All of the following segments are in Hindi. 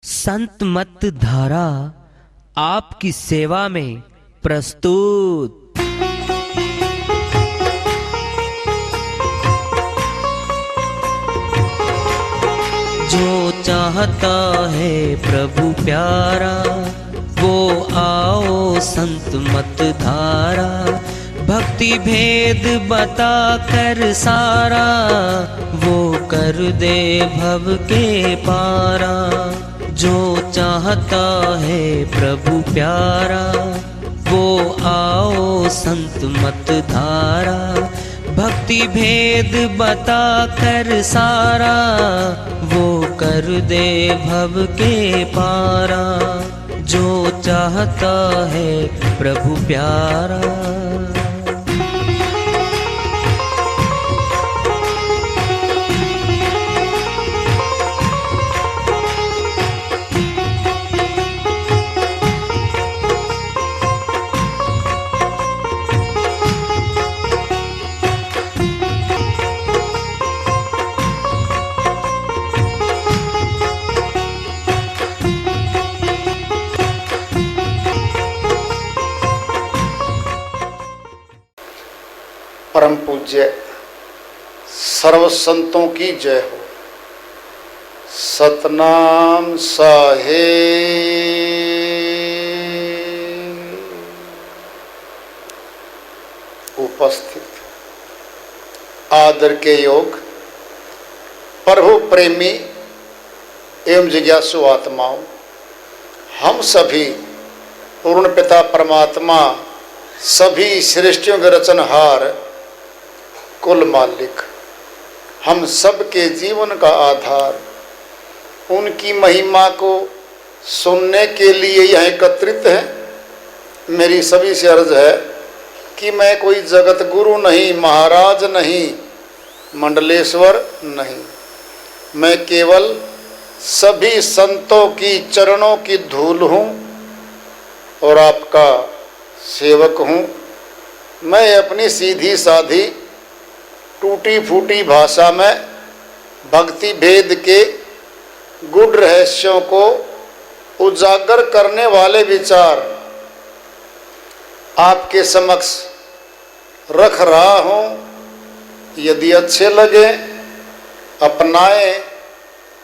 संत मत धारा आपकी सेवा में प्रस्तुत। जो चाहता है प्रभु प्यारा वो आओ संत मत धारा। भक्ति भेद बता कर सारा वो कर दे भव के पारा। जो चाहता है प्रभु प्यारा वो आओ संत मत धारा। भक्ति भेद बता कर सारा वो कर दे भव के पारा। जो चाहता है प्रभु प्यारा। परम पूज्य सर्व संतों की जय हो। सतनाम साहेब। उपस्थित आदर के योग प्रभु प्रेमी एवं जिज्ञासु आत्माओं, हम सभी पूर्ण पिता परमात्मा सभी सृष्टियों के रचनहार कुल मालिक, हम सब के जीवन का आधार, उनकी महिमा को सुनने के लिए यहाँ एकत्रित हैं। मेरी सभी से अर्ज है कि मैं कोई जगत गुरु नहीं, महाराज नहीं, मंडलेश्वर नहीं, मैं केवल सभी संतों की चरणों की धूल हूँ और आपका सेवक हूँ। मैं अपनी सीधी साधी टूटी फूटी भाषा में भक्ति भेद के गूढ़ रहस्यों को उजागर करने वाले विचार आपके समक्ष रख रहा हूँ। यदि अच्छे लगे अपनाएं,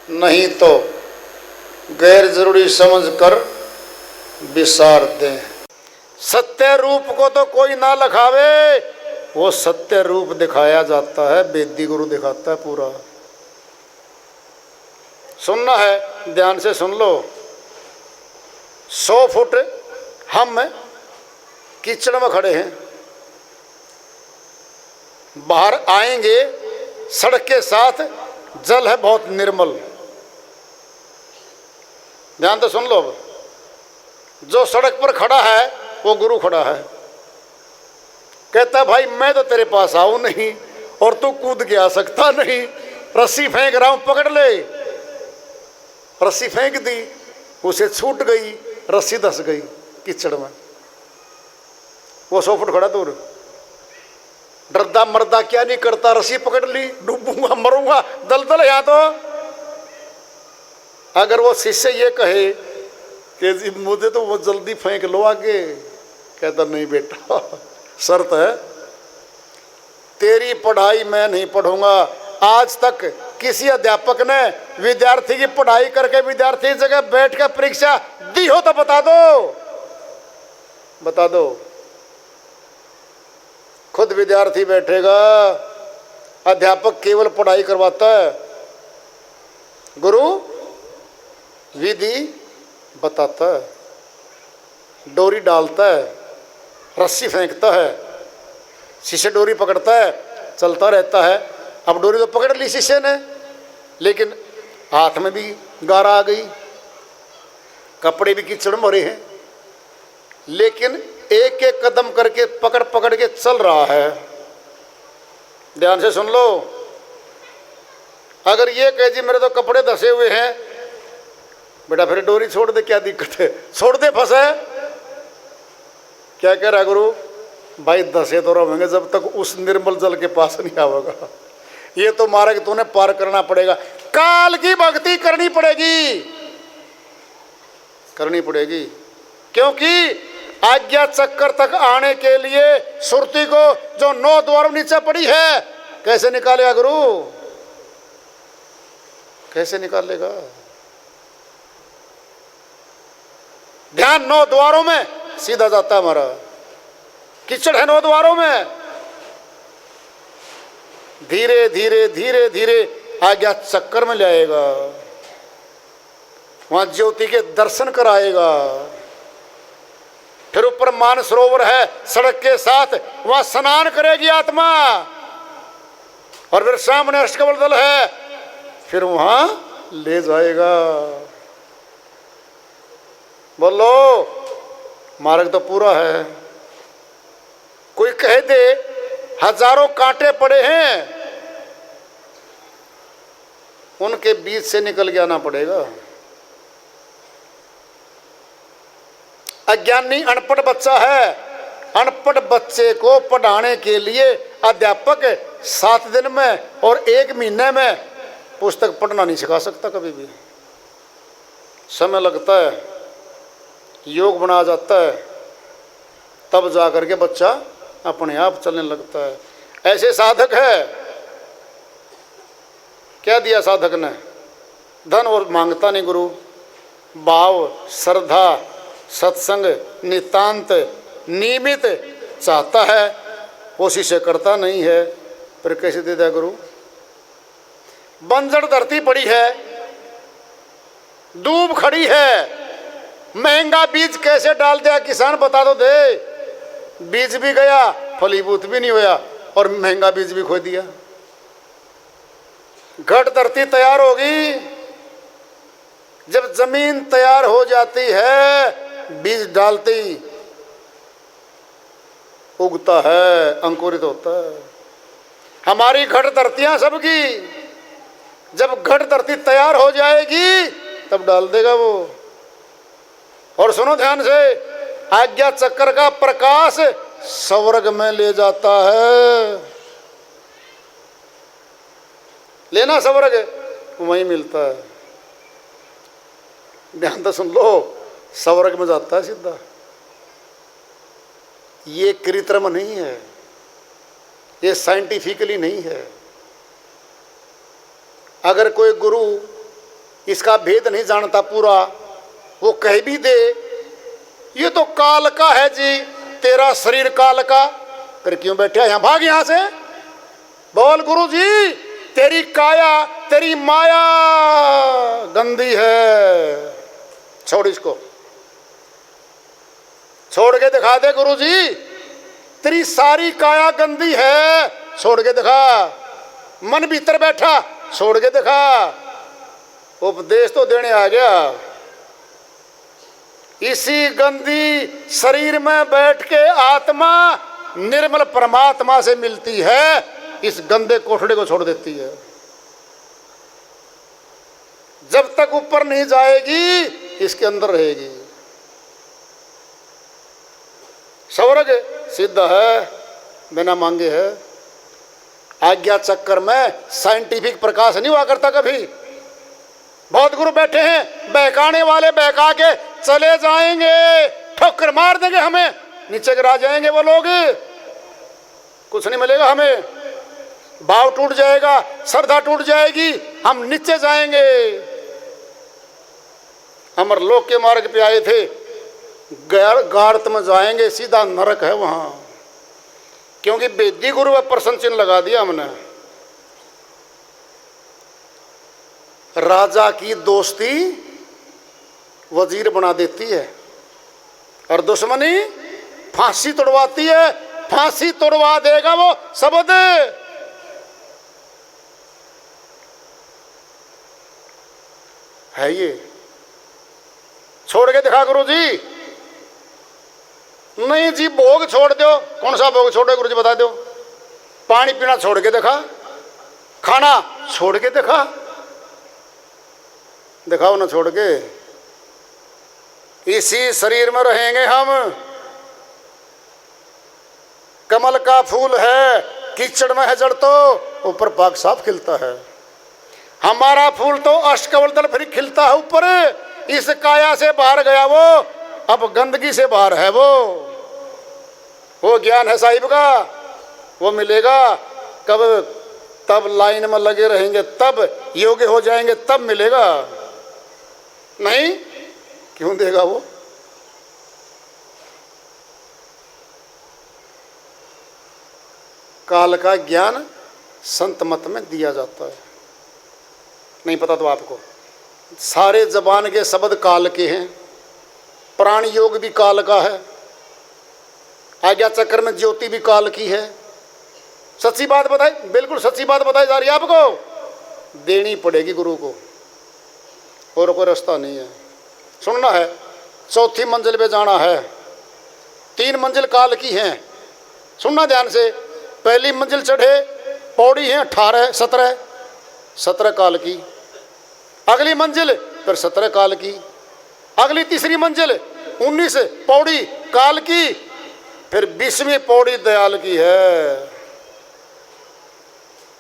नहीं तो गैर जरूरी समझकर विसार दें। सत्य रूप को तो कोई ना लखावे, वो सत्य रूप दिखाया जाता है, वेदी गुरु दिखाता है पूरा। सुनना है, ध्यान से सुन लो। 100 फुट हम कीचड़ में खड़े हैं, बाहर आएंगे, सड़क के साथ जल है बहुत निर्मल। ध्यान से सुन लो। जो सड़क पर खड़ा है वो गुरु खड़ा है, कहता भाई मैं तो तेरे पास आऊं नहीं और तू कूद के आ सकता नहीं। रस्सी फेंक रहा हूं, पकड़ ले। रस्सी फेंक दी, उसे छूट गई, रस्सी धस गई कीचड़ में। वो 100 फुट खड़ा दूर, डरदा मरदा क्या नहीं करता, रस्सी पकड़ ली, डूबूंगा मरूंगा, दलदल या तो। अगर वो शिष्य ये कहे कि मुझे तो वो जल्दी फेंक लो आगे, कहता नहीं बेटा, शर्त है, तेरी पढ़ाई मैं नहीं पढ़ूंगा। आज तक किसी अध्यापक ने विद्यार्थी की पढ़ाई करके विद्यार्थी की जगह बैठ कर परीक्षा दी हो तो बता दो, बता दो। खुद विद्यार्थी बैठेगा, अध्यापक केवल पढ़ाई करवाता है, गुरु विधि बताता है, डोरी डालता है, रस्सी फेंकता है, शिष्य डोरी पकड़ता है, चलता रहता है। अब डोरी तो पकड़ ली शिष्य ने, लेकिन हाथ में भी गारा आ गई, कपड़े भी कीचड़ में भरे हैं, लेकिन एक एक कदम करके पकड़ पकड़ के चल रहा है। ध्यान से सुन लो। अगर ये कहे जी मेरे तो कपड़े धसे हुए हैं, बेटा फिर डोरी छोड़ दे, क्या दिक्कत है, छोड़ दे, फंसे। क्या कह रहा गुरु, भाई धसे तो रहेंगे जब तक उस निर्मल जल के पास नहीं आवेगा। ये तो मार्ग तूने पार करना पड़ेगा, काल की भक्ति करनी पड़ेगी। करनी पड़ेगी, क्योंकि आज्ञा चक्कर तक आने के लिए सुरती को जो 9 द्वारों नीचे पड़ी है कैसे निकालेगा गुरु? कैसे निकालेगा? ध्यान 9 द्वारों में सीधा जाता है हमारा, कीचड़ है 9 द्वारों में। धीरे धीरे धीरे धीरे आज्ञा चक्कर में लाएगा, वहां ज्योति के दर्शन कराएगा। फिर ऊपर मानसरोवर है सड़क के साथ, वहां स्नान करेगी आत्मा। और फिर सामने अष्टकमल दल है, फिर वहां ले जाएगा। बोलो, मार्ग तो पूरा है। कोई कह दे हजारों कांटे पड़े हैं, उनके बीच से निकल के आना पड़ेगा। अज्ञानी अनपढ़ बच्चा है, अनपढ़ बच्चे को पढ़ाने के लिए अध्यापक 7 दिन में और 1 महीने में पुस्तक पढ़ना नहीं सिखा सकता। कभी भी समय लगता है, योग बना जाता है, तब जा करके बच्चा अपने आप चलने लगता है। ऐसे साधक है, क्या दिया साधक ने? धन और मांगता नहीं गुरु, भाव, श्रद्धा, सत्संग, नितांत, नियमित चाहता है, कोशिश करता नहीं है, फिर कैसे दे दिया गुरु? बंजर धरती पड़ी है, दूब खड़ी है, महंगा बीज कैसे डाल दिया किसान बता दो दे। बीज भी गया, फलीभूत भी नहीं होया, और महंगा बीज भी खो दिया। घट धरती तैयार होगी, जब जमीन तैयार हो जाती है बीज डालते ही उगता है, अंकुरित होता है। हमारी घट धरतियां सबकी, जब घट धरती तैयार हो जाएगी तब डाल देगा वो। और सुनो ध्यान से, आज्ञा चक्कर का प्रकाश स्वर्ग में ले जाता है। लेना स्वर्ग वहीं मिलता है। ध्यान तो सुन लो, स्वर्ग में जाता है सीधा। ये कृत्रिम नहीं है, ये साइंटिफिकली नहीं है। अगर कोई गुरु इसका भेद नहीं जानता पूरा, वो कह भी दे ये तो काल का है जी, तेरा शरीर काल का, फिर क्यों बैठा यहां? भाग यहां से, बोल गुरु जी तेरी काया, तेरी माया गंदी है, छोड़ इसको, छोड़ के दिखा दे गुरु जी, तेरी सारी काया गंदी है, छोड़ के दिखा। मन भीतर बैठा, छोड़ के दिखा। उपदेश तो देने आ गया। इसी गंदी शरीर में बैठ के आत्मा निर्मल परमात्मा से मिलती है, इस गंदे कोठड़े को छोड़ देती है। जब तक ऊपर नहीं जाएगी इसके अंदर रहेगी। स्वर्ग सिद्ध है, बिना मांगे है। आज्ञा चक्कर में साइंटिफिक प्रकाश नहीं हुआ करता कभी। बहुत गुरु बैठे हैं, बहकाने वाले बहका के चले जाएंगे, ठोकर मार देंगे, हमें नीचे गिरा जाएंगे वो लोग, कुछ नहीं मिलेगा हमें। भाव टूट जाएगा, श्रद्धा टूट जाएगी, हम नीचे जाएंगे। अमर लोक के मार्ग पे आए थे, गार्त में जाएंगे, सीधा नरक है वहां, क्योंकि बेदी गुरु पर प्रश्न चिन्ह लगा दिया हमने। राजा की दोस्ती वजीर बना देती है, और दुश्मनी फांसी तोड़वाती है। फांसी तोड़वा देगा वो शब्द। है ये, छोड़ के दिखा गुरु जी। नहीं जी, भोग छोड़ दो। कौन सा भोग छोड़ो गुरु जी बता दो। पानी पीना छोड़ के देखा, खाना छोड़ के देखा, दिखाओ ना छोड़ के। इसी शरीर में रहेंगे हम। कमल का फूल है, कीचड़ में है जड़ तो ऊपर पाक साफ खिलता है। हमारा फूल तो अष्टकमल दल फिर खिलता है ऊपर, इस काया से बाहर गया वो, अब गंदगी से बाहर है वो ज्ञान है साहिब का, वो मिलेगा कब? तब लाइन में लगे रहेंगे, तब योग्य हो जाएंगे, तब मिलेगा, नहीं क्यों देगा वो? काल का ज्ञान संत मत में दिया जाता है, नहीं पता तो आपको। सारे जबान के शब्द काल के हैं, प्राण योग भी काल का है, आज्ञा चक्र में ज्योति भी काल की है। सच्ची बात बताई, बिल्कुल सच्ची बात बताई जा रही है आपको, देनी पड़ेगी गुरु को, और कोई रास्ता नहीं है। सुनना है, चौथी मंजिल पे जाना है, 3 मंजिल काल की हैं, सुनना ध्यान से। पहली मंजिल चढ़े, पौड़ी है 18 17 काल की, अगली मंजिल फिर 17 काल की, अगली तीसरी मंजिल 19 पौड़ी काल की, फिर 20वीं पौड़ी दयाल की है।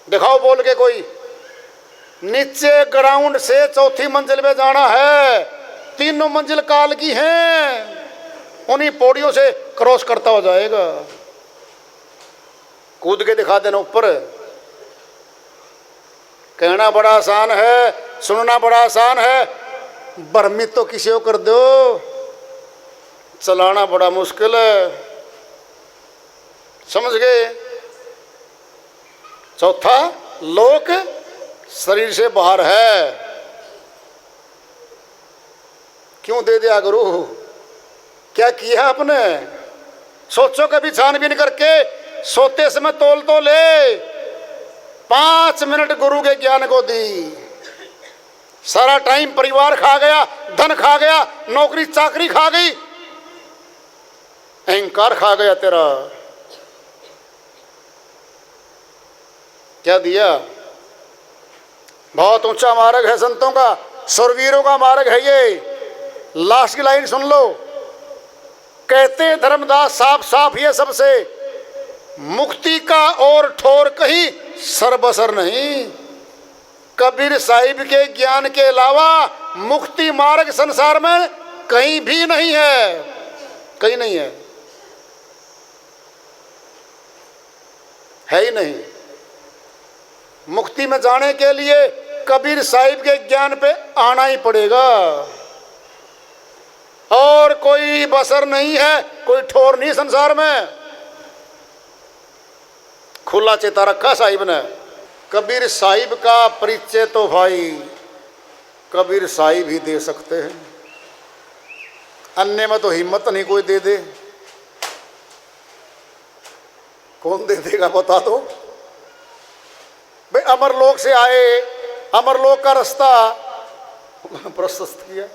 दिखाओ बोल के कोई। नीचे ग्राउंड से चौथी मंजिल पे जाना है, 3 मंजिल काल की हैं, उन्हीं पौड़ियों से क्रॉस करता हो जाएगा। कूद के दिखा देना ऊपर। कहना बड़ा आसान है, सुनना बड़ा आसान है, भ्रमित तो किसी को कर दो, चलाना बड़ा मुश्किल है। समझ गए? चौथा लोक शरीर से बाहर है। क्यों दे दिया गुरु? क्या किया आपने? सोचो कभी छानबीन करके, सोते समय तोल तो ले। 5 मिनट गुरु के ज्ञान को दी, सारा टाइम परिवार खा गया, धन खा गया, नौकरी चाकरी खा गई, अहंकार खा गया तेरा। क्या दिया? बहुत ऊंचा मार्ग है संतों का, सुरवीरों का मार्ग है ये। लास्ट की लाइन सुन लो, कहते धर्मदास साफ साफ ये सबसे, मुक्ति का और ठोर कहीं सरबसर नहीं। कबीर साहिब के ज्ञान के अलावा मुक्ति मार्ग संसार में कहीं भी नहीं है, कहीं नहीं है ही नहीं। मुक्ति में जाने के लिए कबीर साहिब के ज्ञान पे आना ही पड़ेगा, और कोई बसर नहीं है, कोई ठोर नहीं संसार में। खुला चेता रखा साहिब ने। कबीर साहिब का परिचय तो भाई कबीर साहिब ही दे सकते हैं, अन्य में तो हिम्मत नहीं कोई दे दे। कौन दे देगा बता दो भाई। अमरलोक से आए, अमरलोक का रास्ता प्रशस्त किया,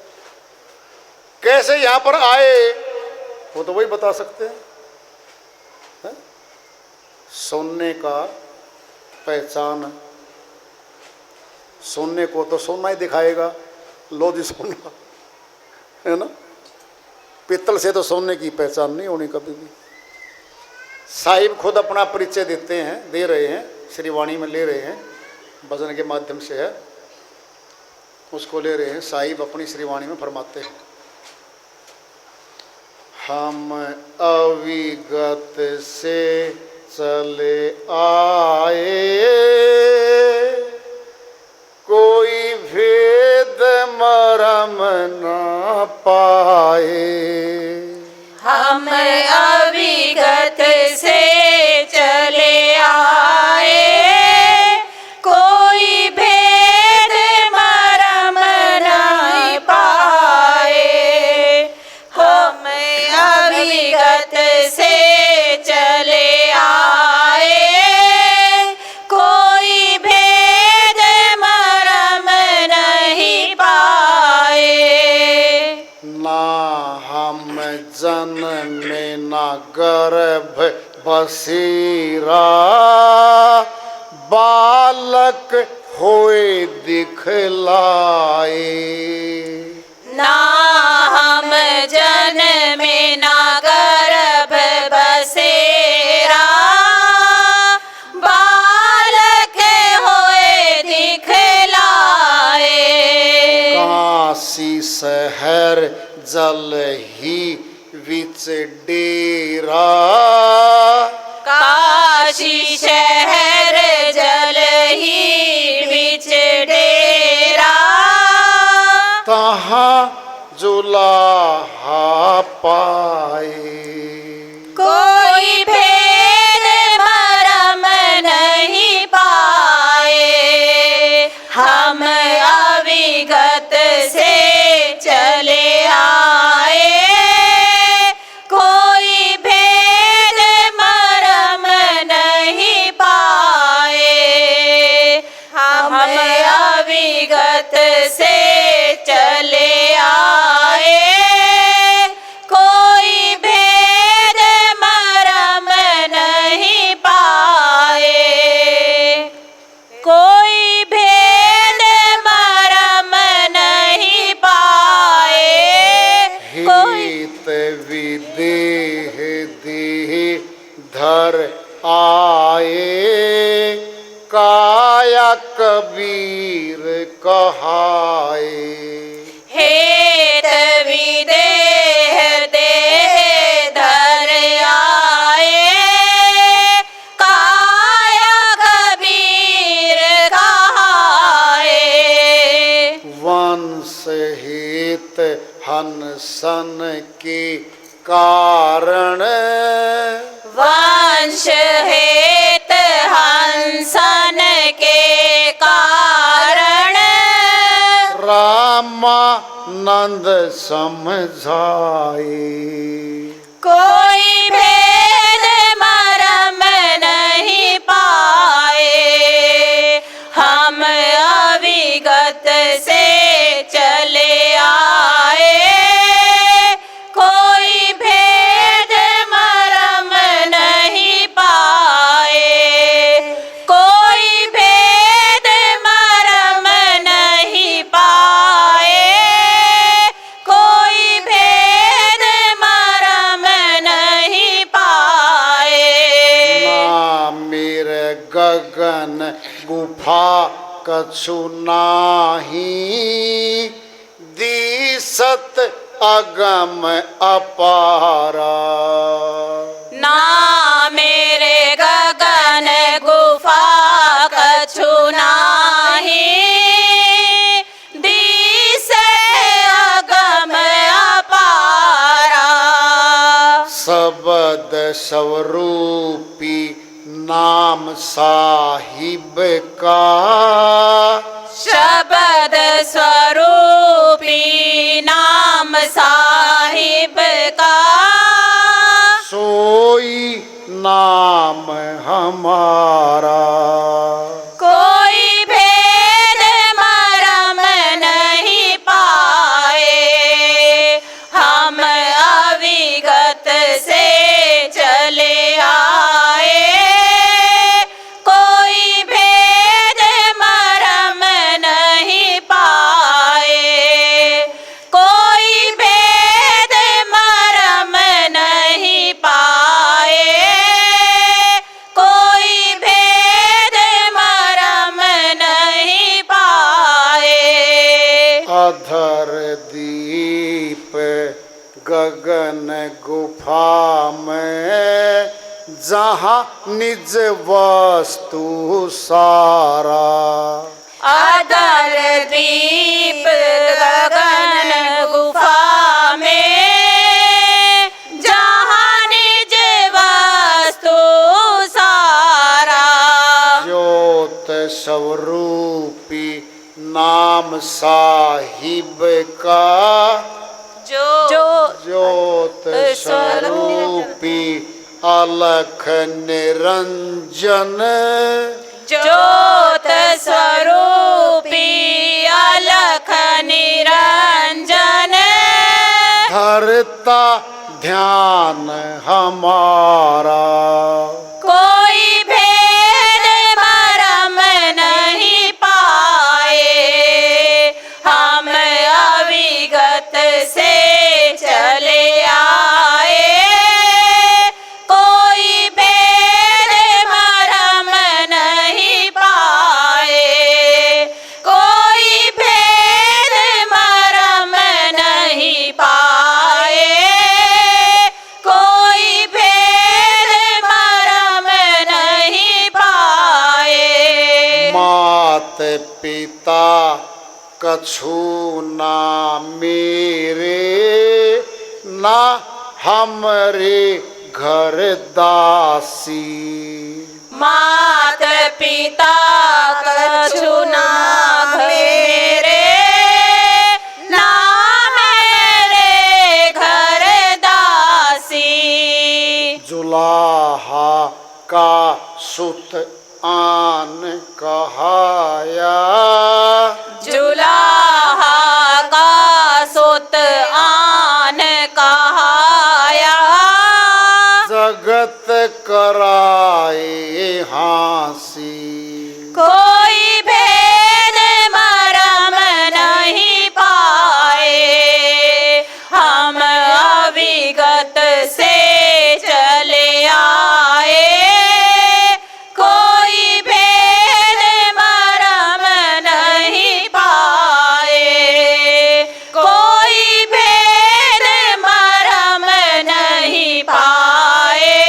कैसे यहां पर आए वो तो वही बता सकते हैं। सोने का पहचान, सोने को तो सोना ही दिखाएगा, लो जी सोना, है ना। पित्तल से तो सोने की पहचान नहीं होनी कभी भी। साहिब खुद अपना परिचय देते हैं, दे रहे हैं, श्री वाणी में ले रहे हैं, भजन के माध्यम से है, उसको ले रहे हैं। साहिब अपनी श्री वाणी में फरमाते हैं, हम अविगत से चले आए, कोई भेद मरम ना पाए। हम अविगत से चले आए, कोई भेद मरम नहीं पाए। हम अविगत से चले आए, कोई भेद मरम नहीं पाए। ना हम जन्मे ना गर्भ बसीरा, बालक होए दिखलाए। ना हम जन्मे ना गर्भ बसेरा, बालक होए दिखलाए। काशी जल ही विच डेरा, काशी शहर जल ही बिच डेरा, तहाँ जुलाहा पाए। कोई भेद मरम नहीं पाए, हम अविगत से चले आए। कोई भेद मरम नहीं पाए, हम अविगत से चले आए। कोई भेद मरम नहीं पाए, कोई भेद मरम नहीं पाए। हित विदेह देह धर आए, काया कबीर कहाए। हेत विदेह देह धर आए, काया कबीर कहाए। वंश हित हनसन के कारण, वंश हेत हंसन के कारण, रामानंद समझाए। कोई भेद मरम नहीं पाए, हम अविगत से चले आए। कोई भेद मरम नहीं पाए, कोई भेद मरम नहीं पाए। कोई भेद मरम नहीं पाए। ना मेरे गगन गुफा कछु नाही, दिसत अगम अपारा। ना मेरे गगन गुफा कछु नाही, दिसे अगम अपारा। शब्द स्वरूपी नाम साहिब का, शब्द स्वरूपी नाम साहिब का, सोई नाम हमारा। कोई भेद मरम नहीं पाए, हम अविगत से चले आए। कोई भेद मरम नहीं पाए, कोई भेद मरम नहीं पाए। कोई भेद मरम नहीं पाए। अधर दीप गगन गुफा में, जहाँ निज वस्तु सारा। अधर दीप गगन गुफा में, जहाँ निज वस्तु सारा। ज्योत स्वरूपी नाम साहिब का, जो ज्योत स्वरूपी अलख निरंजन। ज्योत स्वरूपी अलख निरंजन, धरता ध्यान हमारा। कोई भेद मरम नहीं पाए, हम अविगत से चले आए। कोई भेद मरम नहीं पाए, कोई भेद मरम नहीं पाए। मात पिता कछु ना मेरे, ना हमरे घर दासी। मात पिता कछु ना मेरे, ना मेरे घर दासी। जुलाहा का सुत आन कहाया, जुलाहा का सुत आन कहाया। जगत कराए हाँसी, कोई भेद मरम नहीं पाए, हम अविगत से चले आए। कोई भेद मरम नहीं पाए, कोई भेद मरम नहीं पाए,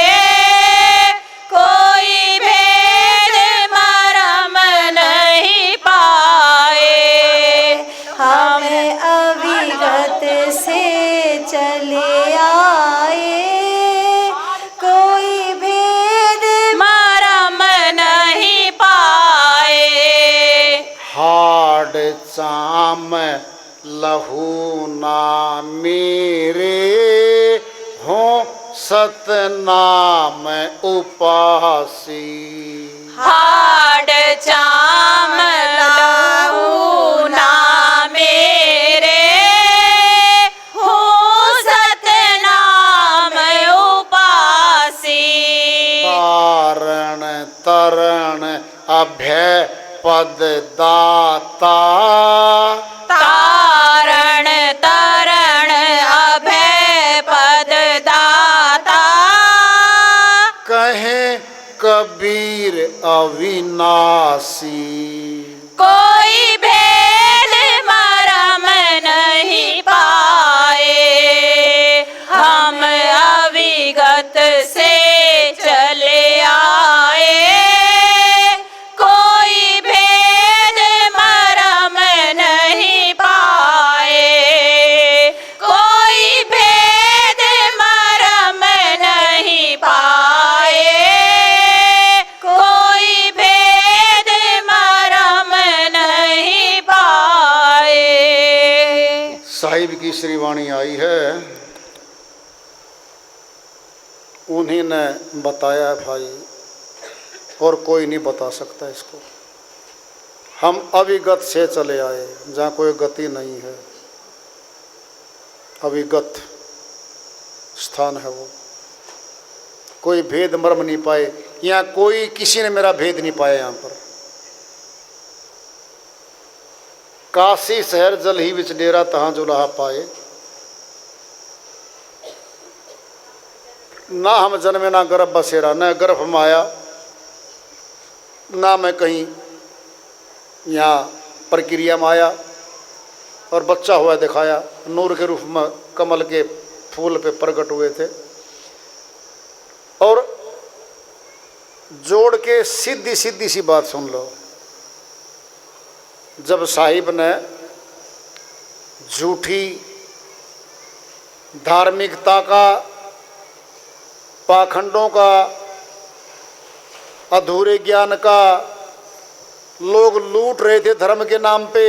कोई भेद मरम नहीं पाए। हम अविगत से चले आए, कोई भेद मरम नहीं पाए। हाड चाम लहू ना मेरे, हो सतनाम उपासी। हाड चाम लहू ना मेरे, हो सतनाम उपासी। तारण तरण अभय पद दाता, तारण तरण अभय पद दाता। कहे कबीर अविनाशी, कोई भेद मरम नहीं पाए, हम अविगत से चले आए। कोई भेद मरम नहीं पाए, कोई भेद मरम नहीं पाए, कोई भेद मरम नहीं पाए। साहिब की श्रीवाणी आई है, उन्हीं ने बताया भाई, और कोई नहीं बता सकता इसको। हम अविगत से चले आए, जहाँ कोई गति नहीं है, अविगत स्थान है वो। कोई भेद मर्म नहीं पाए, यहाँ कोई किसी ने मेरा भेद नहीं पाया। यहाँ पर काशी शहर जल ही विच डेरा, तहाँ जुलाहा पाए। ना हम जन्मे ना गर्भ बसेरा, न गर्भ माया, ना मैं कहीं यहाँ प्रक्रिया में आया और बच्चा हुआ दिखाया। नूर के रूप में कमल के फूल पे प्रकट हुए थे। और जोड़ के सीधी सीधी सी बात सुन लो, जब साहिब ने झूठी धार्मिकता का, पाखंडों का, अधूरे ज्ञान का, लोग लूट रहे थे धर्म के नाम पे,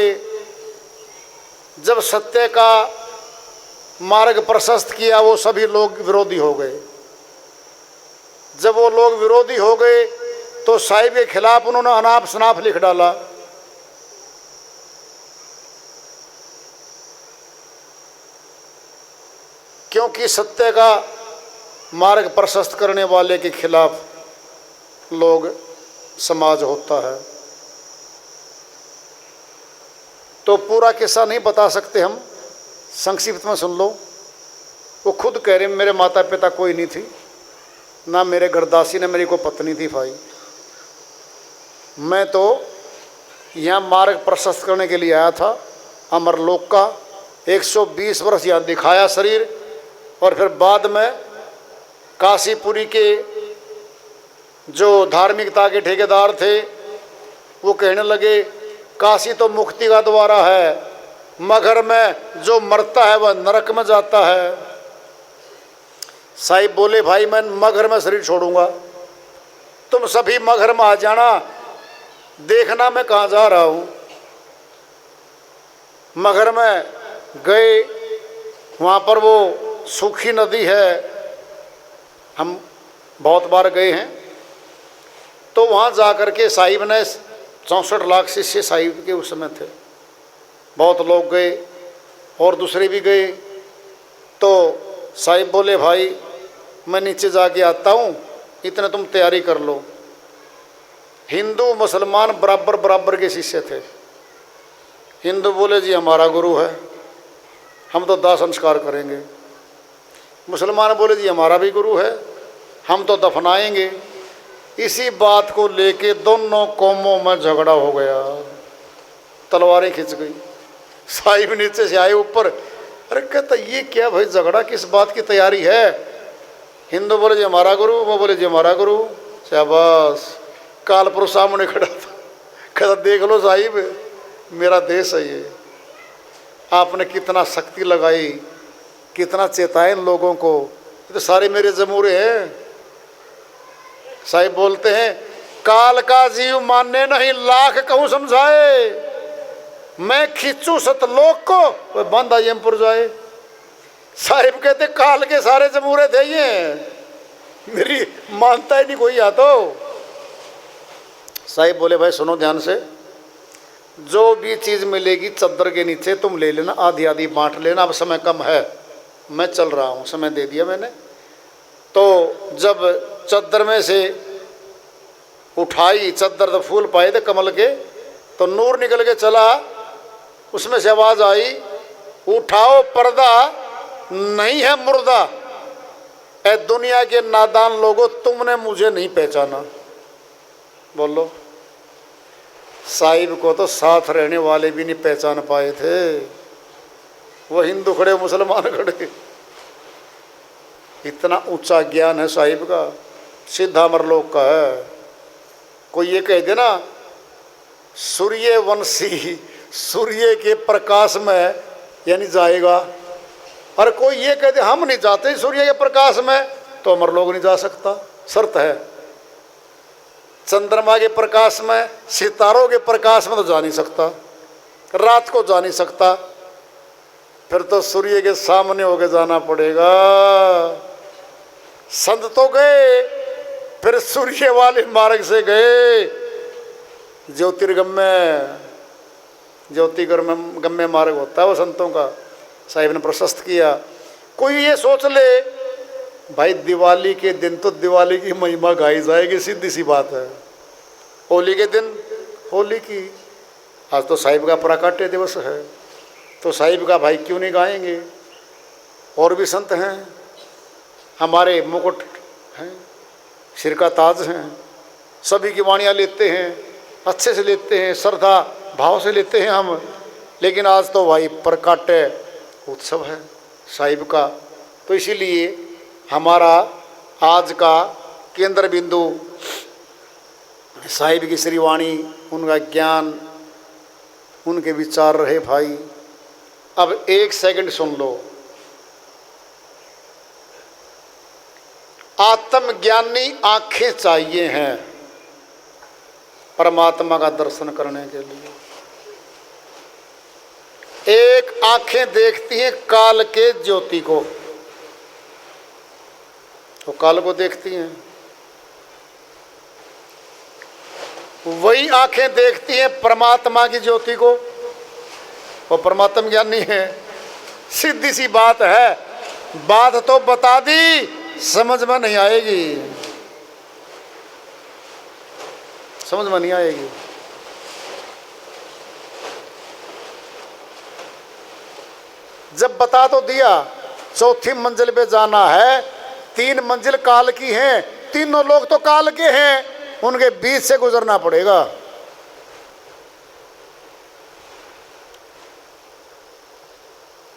जब सत्य का मार्ग प्रशस्त किया वो सभी लोग विरोधी हो गए। जब वो लोग विरोधी हो गए तो साहिब के खिलाफ उन्होंने अनाप शनाप लिख डाला। क्योंकि सत्य का मार्ग प्रशस्त करने वाले के खिलाफ लोग समाज होता है। तो पूरा किस्सा नहीं बता सकते हम, संक्षिप्त में सुन लो। वो खुद कह रहे मेरे माता पिता कोई नहीं थी, ना मेरे घरदासी ने मेरी को पत्नी थी भाई। मैं तो यहाँ मार्ग प्रशस्त करने के लिए आया था, अमरलोक का 120 वर्ष यहाँ दिखाया शरीर, और फिर बाद में काशीपुरी के जो धार्मिकता के ठेकेदार थे वो कहने लगे काशी तो मुक्ति का द्वारा है, मगर में जो मरता है वह नरक में जाता है। साहिब बोले भाई मैं मगर में शरीर छोड़ूंगा, तुम सभी मगर में आ जाना, देखना मैं कहाँ जा रहा हूँ। मगर में गए, वहाँ पर वो सूखी नदी है, हम बहुत बार गए हैं। तो वहाँ जा कर के साहिब ने 64 लाख शिष्य साहिब के उस समय थे, बहुत लोग गए और दूसरे भी गए। तो साहिब बोले भाई मैं नीचे जाके आता हूँ, इतने तुम तैयारी कर लो। हिंदू मुसलमान बराबर बराबर के शिष्य थे। हिंदू बोले जी हमारा गुरु है, हम तो दाह संस्कार करेंगे। मुसलमान बोले जी हमारा भी गुरु है, हम तो दफनाएंगे। इसी बात को लेके दोनों कौमों में झगड़ा हो गया, तलवारें खिंच गई। साहिब नीचे से आए ऊपर, अरे कहता ये क्या भाई, झगड़ा किस बात की तैयारी है? हिंदू बोले जी हमारा गुरु, वो बोले जी हमारा गुरु। शाबाश, कालपुरुष सामने खड़ा था, कहता देख लो साहिब मेरा देश है ये, आपने कितना शक्ति लगाई, कितना चेताए इन लोगों को, ये तो सारे मेरे जमूरे हैं। साहिब बोलते हैं काल का जीव मानने नहीं, लाख कहूँ समझाए, मैं खींचूं सतलोक को वह बांधा यमपुर जाए। साहिब कहते काल के सारे जमूरे थे ये, मेरी मानता ही नहीं कोई। या तो साहिब बोले भाई सुनो ध्यान से, जो भी चीज़ मिलेगी चद्दर के नीचे तुम ले लेना, आधी आधी बांट लेना, अब समय कम है, मैं चल रहा हूँ, समय दे दिया मैंने। तो जब चद्दर में से उठाई, चद्दर तो फूल पाए थे कमल के, तो नूर निकल के चला, उसमें से आवाज़ आई उठाओ पर्दा नहीं है मुर्दा, ए दुनिया के नादान लोगों तुमने मुझे नहीं पहचाना। बोलो, साहिब को तो साथ रहने वाले भी नहीं पहचान पाए थे, वो हिंदू खड़े मुसलमान खड़े। इतना ऊंचा ज्ञान है साहिब का, सीधा अमरलोक का है। कोई ये कह देना सूर्यवंशी सूर्य के प्रकाश में यानी जाएगा, और कोई ये कह दे हम नहीं जाते सूर्य के प्रकाश में, तो अमरलोक नहीं जा सकता, शर्त है। चंद्रमा के प्रकाश में, सितारों के प्रकाश में तो जा नहीं सकता, रात को जा नहीं सकता, फिर तो सूर्य के सामने होके जाना पड़ेगा। संत तो गए, फिर सूर्य वाले मार्ग से गए, ज्योतिर्गम्य मार्ग होता है वो संतों का, साहिब ने प्रशस्त किया। कोई ये सोच ले भाई दिवाली के दिन तो दिवाली की महिमा गाई जाएगी, सीधी सी बात है। होली के दिन होली की, आज तो साहिब का प्राकट्य दिवस है, तो साहिब का भाई क्यों नहीं गाएंगे। और भी संत हैं, हमारे मुकुट हैं, सिर का ताज हैं, सभी की वाणियाँ लेते हैं, अच्छे से लेते हैं, श्रद्धा भाव से लेते हैं हम। लेकिन आज तो भाई प्रकाट्य उत्सव है साहिब का, तो इसीलिए हमारा आज का केंद्र बिंदु साहिब की श्रीवाणी, उनका ज्ञान, उनके विचार रहे भाई। अब एक सेकंड सुन लो, आत्मज्ञानी आंखें चाहिए हैं परमात्मा का दर्शन करने के लिए। एक आंखें देखती हैं काल के ज्योति को, तो काल को देखती हैं, वही आंखें देखती हैं परमात्मा की ज्योति को, वो परमात्मा ज्ञानी है। सीधी सी बात है, बात तो बता दी, समझ में नहीं आएगी, समझ में नहीं आएगी। जब बता तो दिया चौथी मंजिल पे जाना है, 3 मंजिल काल की हैं, तीनों लोग तो काल के हैं, उनके बीच से गुजरना पड़ेगा।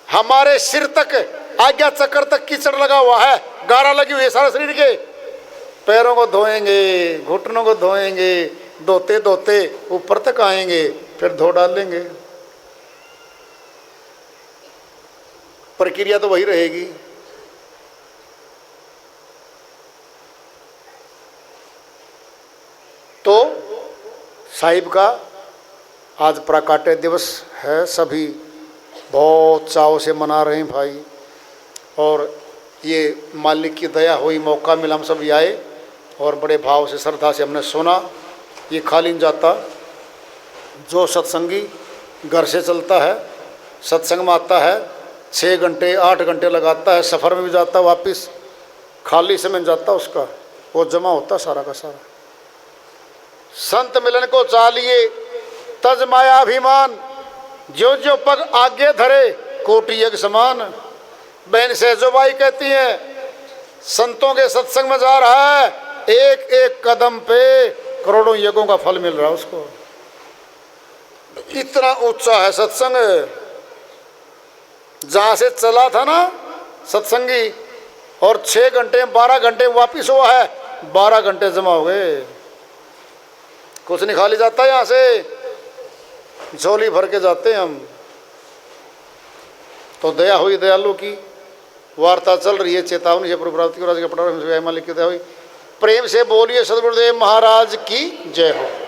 हमारे सिर तक आज्ञा चक्र तक कीचड़ लगा हुआ है, गारा लगी हुई है सारे शरीर के, पैरों को धोएंगे, घुटनों को धोएंगे, धोते धोते ऊपर तक आएंगे, फिर धो डालेंगे। प्रक्रिया तो वही रहेगी। तो साहिब का आज प्राकट्य दिवस है, सभी बहुत चाव से मना रहे हैं भाई। और ये मालिक की दया हुई, मौका मिला, हम सब आए और बड़े भाव से श्रद्धा से हमने सुना। ये खाली नहीं जाता। जो सत्संगी घर से चलता है, सत्संग में आता है, 6 घंटे 8 घंटे लगाता है, सफ़र में भी जाता, वापस खाली समय जाता, उसका वो जमा होता सारा का सारा। संत मिलन को चालिए तज माया अभिमान, ज्यो ज्यो पग आगे धरे कोटि यज्ञ समान। बहन सहजोबाई कहती हैं, संतों के सत्संग में जा रहा है, एक एक कदम पे करोड़ों यज्ञों का फल मिल रहा है उसको। इतना ऊंचा है सत्संग। जहाँ से चला था ना सत्संगी, और 6 घंटे 12 घंटे वापिस हुआ है, 12 घंटे जमा हो गए। कुछ नहीं खाली जाता यहाँ से, झोली भर के जाते हैं हम। तो दया हुई, दयालु की वार्ता चल रही है, चेतावनी है प्रभु मालिक की दया हुई। प्रेम से बोलिए सद्गुरुदेव महाराज की जय हो।